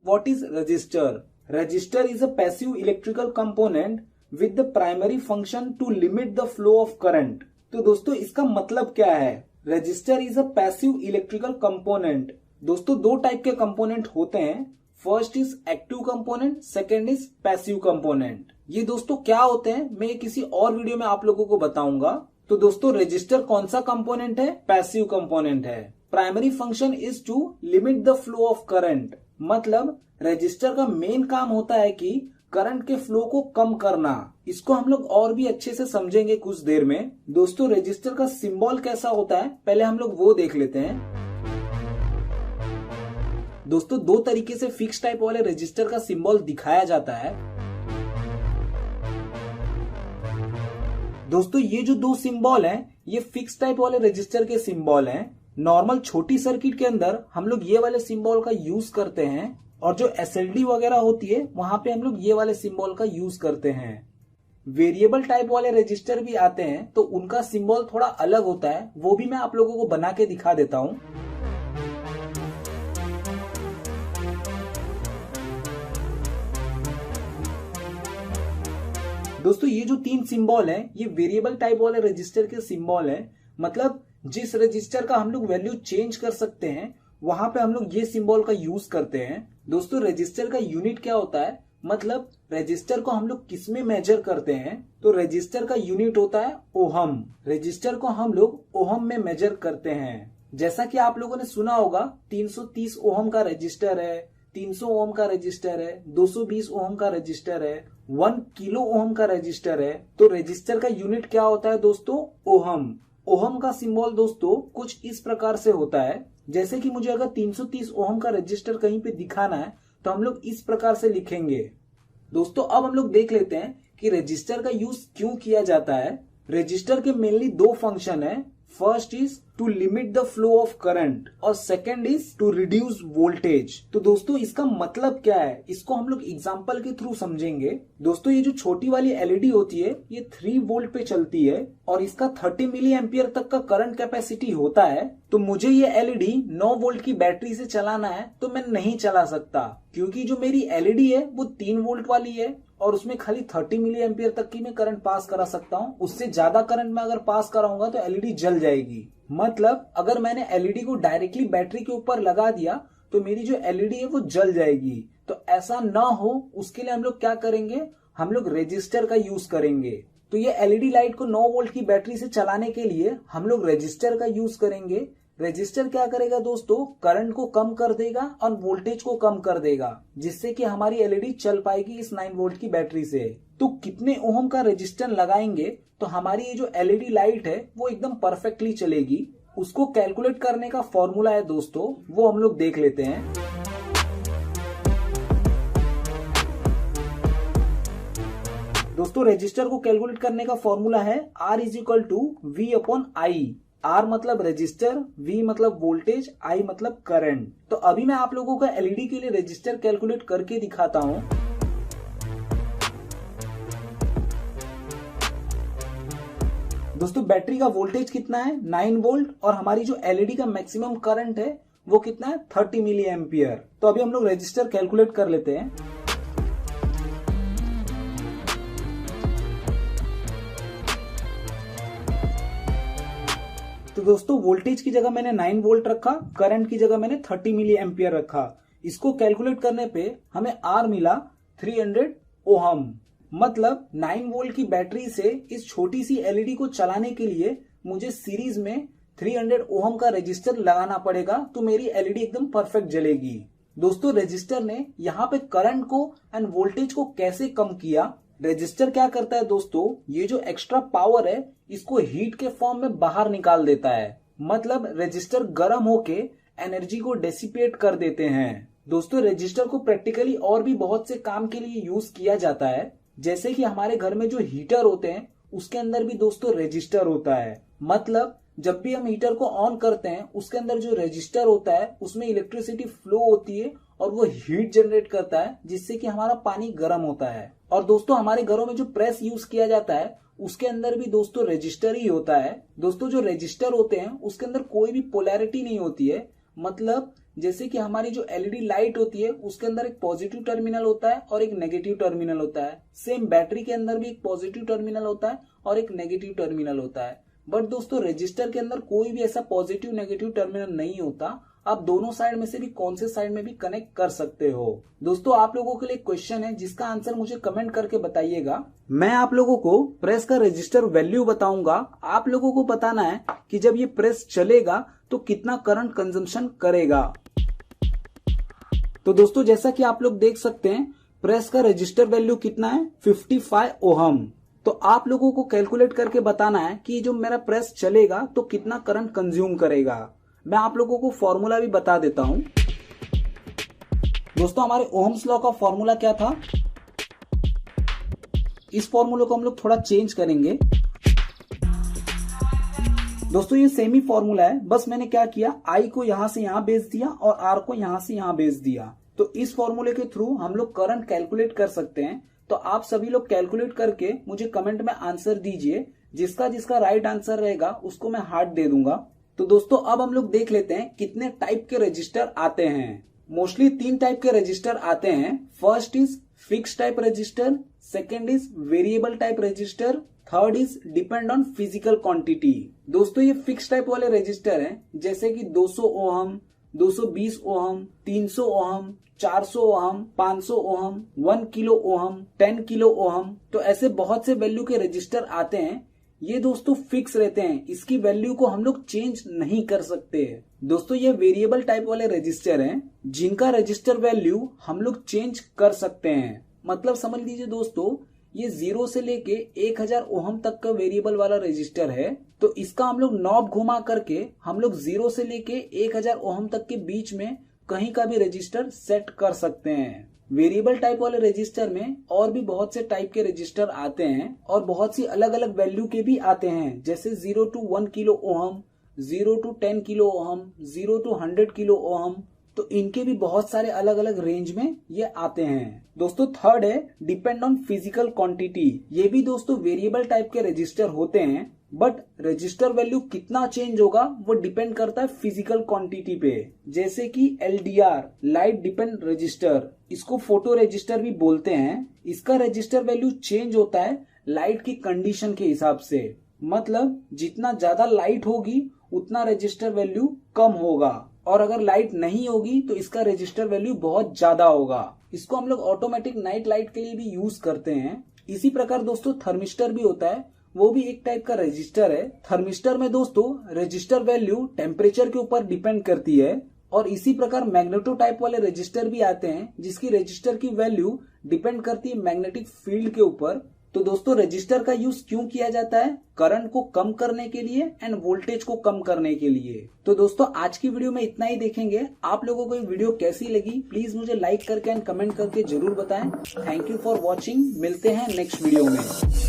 what is resistor? Resistor is a passive electrical component with the primary function to limit the flow of current. तो दोस्तों इसका मतलब क्या है? Resistor is a passive electrical component. दोस्तों दो type के कंपोनेंट होते हैं. First is active component, second is passive component. ये दोस्तों क्या होते हैं मैं किसी और वीडियो में आप लोगों को बताऊंगा. तो दोस्तों रेजिस्टर कौन सा कंपोनेंट है? पैसिव कंपोनेंट है. Primary function is to limit the flow of current. मतलब रेजिस्टर का मेन काम होता है कि करंट के फ्लो को कम करना. इसको हम लोग और भी अच्छे से समझेंगे कुछ देर में. दोस्तों रेजिस्टर का सिंबल कैसा होता है पहले हम लोग वो देख लेते हैं. दोस्तों दो तरीके से फिक्स टाइप वाले रेजिस्टर का सिंबल दिखाया जाता है. दोस्तों ये जो दो सिंबल हैं ये फिक्स टाइप वाले रेजिस्टर के सिंबल हैं. नॉर्मल छोटी सर्किट के अंदर हम लोग ये वाले सिंबल का यूज करते हैं और जो एसएलडी वगैरह होती है वहां पे हम लोग ये वाले सिंबल का यूज करते हैं. वेरिएबल टाइप वाले रेजिस्टर भी आते हैं तो उनका सिंबल थोड़ा अलग होता है. वो भी मैं आप लोगों को बना के दिखा देता हूं. दोस्तों ये जो तीन सिंबल हैं ये वेरिएबल टाइप वाले रजिस्टर के सिंबल हैं. मतलब जिस रजिस्टर का हम लोग वैल्यू चेंज कर सकते हैं वहां पे हम लोग ये सिंबल का यूज करते हैं. दोस्तों रजिस्टर का यूनिट क्या होता है? मतलब रजिस्टर को हम लोग किस में मेजर करते हैं? तो रजिस्टर का यूनिट होता है ओहम. रजिस्टर को हम लोग ओहम में मेजर करते हैं. जैसा कि आप लोगों ने सुना होगा 330 ओहम का रजिस्टर है, 300 ओम का रजिस्टर है, 220 ओम का रजिस्टर है, 1 किलो ओम का रजिस्टर है. तो रजिस्टर का यूनिट क्या होता है दोस्तों? ओहम. ओहम का सिंबल दोस्तों कुछ इस प्रकार से होता है. जैसे कि मुझे अगर 330 ओम का रजिस्टर कहीं पे दिखाना है तो हम लोग इस प्रकार से लिखेंगे. दोस्तों अब हम लोग देख लेते हैं कि रजिस्टर का यूज क्यों किया जाता है. रजिस्टर के मेनली दो फंक्शन है. First is to limit the flow of current और second is to reduce voltage. तो दोस्तों इसका मतलब क्या है इसको हम लोग एग्जांपल के थ्रू समझेंगे. दोस्तों ये जो छोटी वाली एलईडी होती है ये 3 वोल्ट पे चलती है और इसका 30 मिली एम्पियर तक का करंट कैपेसिटी होता है. तो मुझे ये एलईडी 9 वोल्ट की बैटरी से चलाना है तो मैं नहीं चला सकता क्योंकि जो मेरी एलईडी है वो 3 वोल्ट वाली है और उसमें खाली 30 मिली एम्पियर तक की मैं करंट पास करा सकता हूँ. उससे ज्यादा करंट में अगर पास कराऊंगा तो एलईडी जल जाएगी. मतलब अगर मैंने एलईडी को डायरेक्टली बैटरी के ऊपर लगा दिया तो मेरी जो एलईडी है वो जल जाएगी. तो ऐसा ना हो उसके लिए हम लोग क्या करेंगे? हम लोग रेजिस्टर का यूज करेंगे. तो ये एलईडी लाइट को 9 वोल्ट की बैटरी से चलाने के लिए हम लोग रेजिस्टर का यूज करेंगे. रेजिस्टर क्या करेगा दोस्तों? करंट को कम कर देगा और वोल्टेज को कम कर देगा जिससे कि हमारी एलईडी चल पाएगी इस 9 वोल्ट की बैटरी से. तो कितने ओम का रेजिस्टर लगाएंगे तो हमारी ये जो एलईडी लाइट है वो एकदम परफेक्टली चलेगी. उसको कैलकुलेट करने का फॉर्मूला है दोस्तों वो हम लोग देख लेते हैं. दोस्तों रेजिस्टर को कैलकुलेट करने का फॉर्मूला है R = V/I. R मतलब रेजिस्टर, V मतलब वोल्टेज, I मतलब करंट. तो अभी मैं आप लोगों का एलईडी के लिए रेजिस्टर कैलकुलेट करके दिखाता हूं. दोस्तों बैटरी का वोल्टेज कितना है? 9 वोल्ट और हमारी जो एलईडी का मैक्सिमम करंट है वो कितना है? 30 मिली एम्पियर. तो अभी हम लोग रेजिस्टर कैलकुलेट कर लेते हैं. तो दोस्तों वोल्टेज की जगह मैंने 9 वोल्ट रखा, करंट की जगह मैंने 30 मिली एम्पियर रखा. इसको कैलकुलेट करने पे हमें R मिला 300 ओहम. मतलब 9 वोल्ट की बैटरी से इस छोटी सी एलईडी को चलाने के लिए मुझे सीरीज में 300 ओहम का रेजिस्टर लगाना पड़ेगा तो मेरी एलईडी एकदम परफेक्ट जलेगी. दोस्तों रेजिस्टर ने यहाँ पे करंट को एंड वोल्टेज को कैसे कम किया? रेजिस्टर क्या करता है दोस्तों? ये जो एक्स्ट्रा पावर है इसको हीट के फॉर्म में बाहर निकाल देता है. मतलब रेजिस्टर गर्म होके एनर्जी को डेसिपेट कर देते हैं. दोस्तों रेजिस्टर को प्रैक्टिकली और भी बहुत से काम के लिए यूज किया जाता है. जैसे कि हमारे घर में जो हीटर होते हैं उसके अंदर भी दोस्तों रेजिस्टर होता है. मतलब जब भी हम हीटर को ऑन करते हैं उसके अंदर जो रेजिस्टर होता है उसमें इलेक्ट्रिसिटी फ्लो होती है और वो हीट जनरेट करता है जिससे कि हमारा पानी गर्म होता है. और दोस्तों हमारे घरों में जो प्रेस यूज किया जाता है उसके अंदर भी दोस्तों रेजिस्टर ही होता है. दोस्तों जो रेजिस्टर होते हैं उसके अंदर कोई भी पोलैरिटी नहीं होती है. मतलब जैसे कि हमारी जो एलईडी लाइट होती है उसके अंदर एक पॉजिटिव टर्मिनल होता है और एक नेगेटिव टर्मिनल होता है। सेम बैटरी के अंदर भी एक पॉजिटिव टर्मिनल होता है और एक नेगेटिव टर्मिनल होता है। बट दोस्तों रजिस्टर के अंदर कोई भी ऐसा पॉजिटिव नेगेटिव टर्मिनल नहीं होता। आप दोनों साइड में से भी कौन से साइड में भी कनेक्ट कर सकते हो। दोस्तों आप लोगों के लिए क्वेश्चन है जिसका आंसर मुझे कमेंट करके बताइएगा। मैं आप लोगों को प्रेस का रजिस्टर वैल्यू बताऊंगा। आप लोगों को बताना है कि जब ये प्रेस चलेगा तो कितना करंट कंजम्पशन करेगा। तो दोस्तों जैसा कि आप लोग देख सकते हैं प्रेस का रजिस्टर वैल्यू कितना है 55 ओहम। तो आप लोगों को कैलकुलेट करके बताना है कि जो मेरा प्रेस चलेगा तो कितना करंट कंज्यूम करेगा। मैं आप लोगों को फॉर्मूला भी बता देता हूं। दोस्तों हमारे ओहम्स लॉ का फॉर्मूला क्या था, इस फॉर्मूले को हम लोग थोड़ा चेंज करेंगे। दोस्तों ये सेम ही फॉर्मूला है, बस मैंने क्या किया आई को यहां से यहां भेज दिया और आर को यहां से यहां भेज दिया। तो इस फॉर्मूले के थ्रू हम लोग करंट कैलकुलेट कर सकते हैं। तो आप सभी लोग कैलकुलेट करके मुझे कमेंट में आंसर दीजिए। जिसका जिसका राइट आंसर रहेगा उसको मैं हार्ट दे दूंगा। तो दोस्तों अब हम लोग देख लेते हैं कितने टाइप के रजिस्टर आते हैं। मोस्टली 3 टाइप के रजिस्टर आते हैं। First is fix type register, second is variable type register, third is depend on physical quantity. दोस्तों ये फिक्स टाइप वाले रजिस्टर हैं, जैसे कि 200 ohm, 220 ohm, 300 ohm, 400 ohm, 500 ohm, 1 kilo ohm, 10 kilo ohm. तो ऐसे बहुत से वैल्यू के रजिस्टर आते हैं। ये दोस्तों फिक्स रहते हैं, इसकी वैल्यू को हम लोग चेंज नहीं कर सकते। दोस्तों ये वेरिएबल टाइप वाले रजिस्टर हैं जिनका रजिस्टर वैल्यू हम लोग चेंज कर सकते हैं। मतलब समझ लीजिए दोस्तों ये 0 से लेके 1000 ओहम तक का वेरिएबल वाला रजिस्टर है। तो इसका हम लोग नॉब घुमा करके हम लोग 0 से लेके 1000 ओहम तक के बीच में कहीं का भी रजिस्टर सेट कर सकते हैं। वेरिएबल टाइप वाले रजिस्टर में और भी बहुत से टाइप के रजिस्टर आते हैं और बहुत सी अलग अलग वैल्यू के भी आते हैं, जैसे 0 to 1 kilo ohm, 0 to 10 kilo ohm, 0 to 100 kilo ohm. तो इनके भी बहुत सारे अलग अलग रेंज में ये आते हैं। दोस्तों थर्ड है डिपेंड ऑन फिजिकल क्वांटिटी। ये भी दोस्तों वेरिएबल टाइप के रजिस्टर होते हैं, बट रजिस्टर वैल्यू कितना चेंज होगा वो डिपेंड करता है फिजिकल क्वांटिटी पे। जैसे कि LDR लाइट डिपेंड रजिस्टर, इसको फोटो रजिस्टर भी बोलते हैं। इसका रजिस्टर वैल्यू चेंज होता है लाइट की कंडीशन के हिसाब से। मतलब जितना ज्यादा लाइट होगी उतना रजिस्टर वैल्यू कम होगा, और अगर लाइट नहीं होगी तो इसका रजिस्टर वैल्यू बहुत ज्यादा होगा। इसको हम लोग ऑटोमेटिक नाइट लाइट के लिए भी यूज करते हैं। इसी प्रकार दोस्तों थर्मिस्टर भी होता है, वो भी एक टाइप का रजिस्टर है। थर्मिस्टर में दोस्तों रजिस्टर वैल्यू टेम्परेचर के ऊपर डिपेंड करती है। और इसी प्रकार मैग्नेटो टाइप वाले रजिस्टर भी आते हैं जिसकी रजिस्टर की वैल्यू डिपेंड करती है मैग्नेटिक फील्ड के ऊपर। तो दोस्तों रजिस्टर का यूज क्यों किया जाता है? करंट को कम करने के लिए एंड वोल्टेज को कम करने के लिए। तो दोस्तों आज की वीडियो में इतना ही देखेंगे। आप लोगों को ये वीडियो कैसी लगी प्लीज मुझे लाइक करके एंड कमेंट करके जरूर बताएं। Thank you for watching. मिलते हैं नेक्स्ट वीडियो में।